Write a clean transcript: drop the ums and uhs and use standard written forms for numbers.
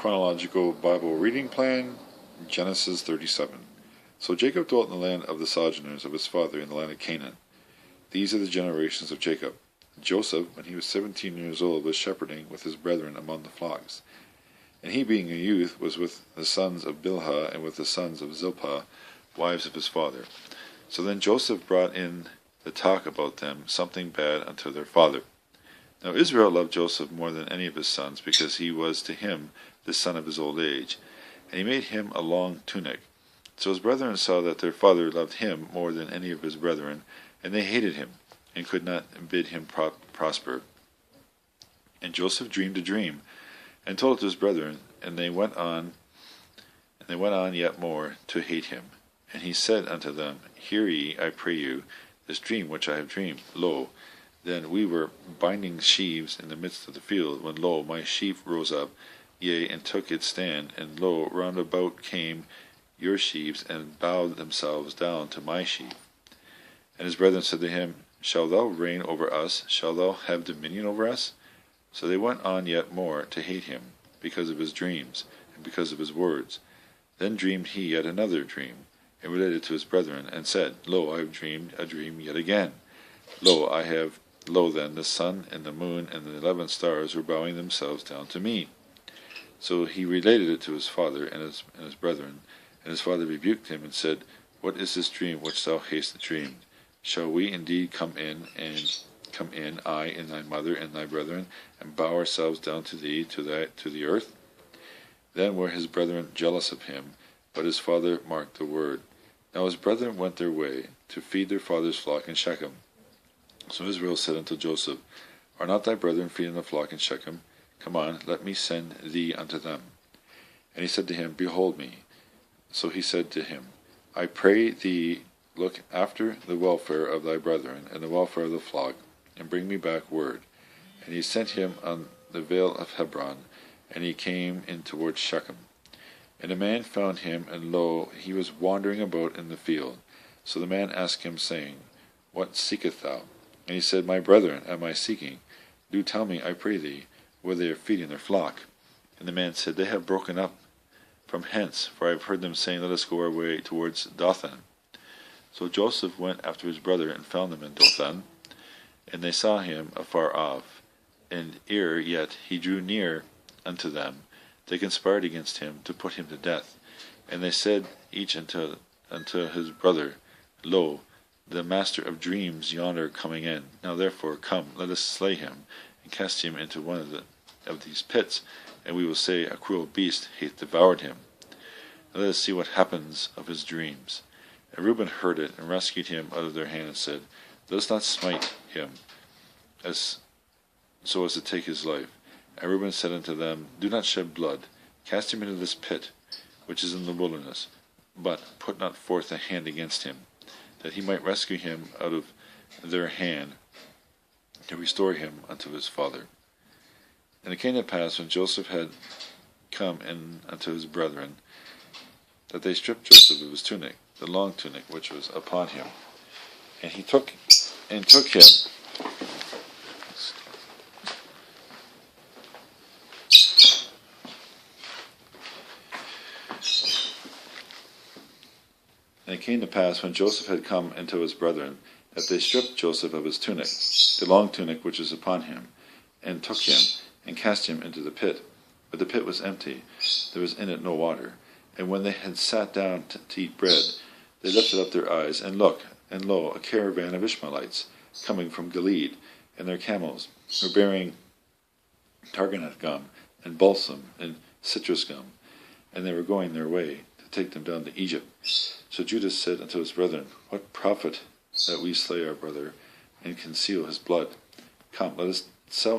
Chronological Bible reading plan, Genesis 37. So Jacob dwelt in the land of the sojourners of his father in the land of Canaan. These are the generations of Jacob. Joseph, when he was 17 years old, was shepherding with his brethren among the flocks. And he, being a youth, was with the sons of Bilhah and with the sons of Zilpah, wives of his father. So then Joseph brought in the talk about them something bad unto their father. Now Israel loved Joseph more than any of his sons, because he was to him the son of his old age, and he made him a long tunic. So his brethren saw that their father loved him more than any of his brethren, and they hated him, and could not bid him prosper. And Joseph dreamed a dream, and told it to his brethren, and they went on yet more to hate him. And he said unto them, Hear ye, I pray you, this dream which I have dreamed. Lo, then we were binding sheaves in the midst of the field, when lo, my sheaf rose up, yea, and took its stand, and lo, round about came your sheaves, and bowed themselves down to my sheaf. And his brethren said to him, Shalt thou reign over us? Shalt thou have dominion over us? So they went on yet more to hate him, because of his dreams, and because of his words. Then dreamed he yet another dream, and related to his brethren, and said, Lo, I have dreamed a dream yet again. Lo then, the sun and the moon and the 11 stars were bowing themselves down to me. So he related it to his father and his brethren, and his father rebuked him and said, What is this dream which thou hast dreamed? Shall we indeed come in, I and thy mother and thy brethren, and bow ourselves down to thee, to the earth? Then were his brethren jealous of him, but his father marked the word. Now his brethren went their way, to feed their father's flock in Shechem. So Israel said unto Joseph, Are not thy brethren feeding the flock in Shechem? Come on, let me send thee unto them. And he said to him, Behold me. So he said to him, I pray thee, look after the welfare of thy brethren, and the welfare of the flock, and bring me back word. And he sent him on the vale of Hebron, and he came in toward Shechem. And a man found him, and lo, he was wandering about in the field. So the man asked him, saying, What seekest thou? And he said, My brethren am I seeking. Do tell me, I pray thee, where they are feeding their flock. And the man said, They have broken up from hence, for I have heard them saying, Let us go our way towards Dothan. So Joseph went after his brother, and found them in Dothan. And they saw him afar off. And ere yet he drew near unto them, they conspired against him to put him to death. And they said each unto his brother, Lo, the master of dreams yonder coming in. Now therefore come, let us slay him, and cast him into one of these pits, and we will say, A cruel beast hath devoured him. And let us see what happens of his dreams. And Reuben heard it, and rescued him out of their hand, and said, Let us not smite him, so as to take his life. And Reuben said unto them, Do not shed blood. Cast him into this pit, which is in the wilderness, but put not forth a hand against him, that he might rescue him out of their hand, to restore him unto his father. And it came to pass, when Joseph had come in unto his brethren, that they stripped Joseph of his tunic, the long tunic which was upon him. And he took him, And it came to pass, when Joseph had come into his brethren, that they stripped Joseph of his tunic, the long tunic which was upon him, and took him, and cast him into the pit. But the pit was empty, there was in it no water. And when they had sat down to eat bread, they lifted up their eyes, and look, and lo, a caravan of Ishmaelites, coming from Gilead, and their camels were bearing targaneth gum, and balsam, and citrus gum, and they were going their way, to take them down to Egypt. So Judah said unto his brethren, What profit that we slay our brother, and conceal his blood? Come, let us sell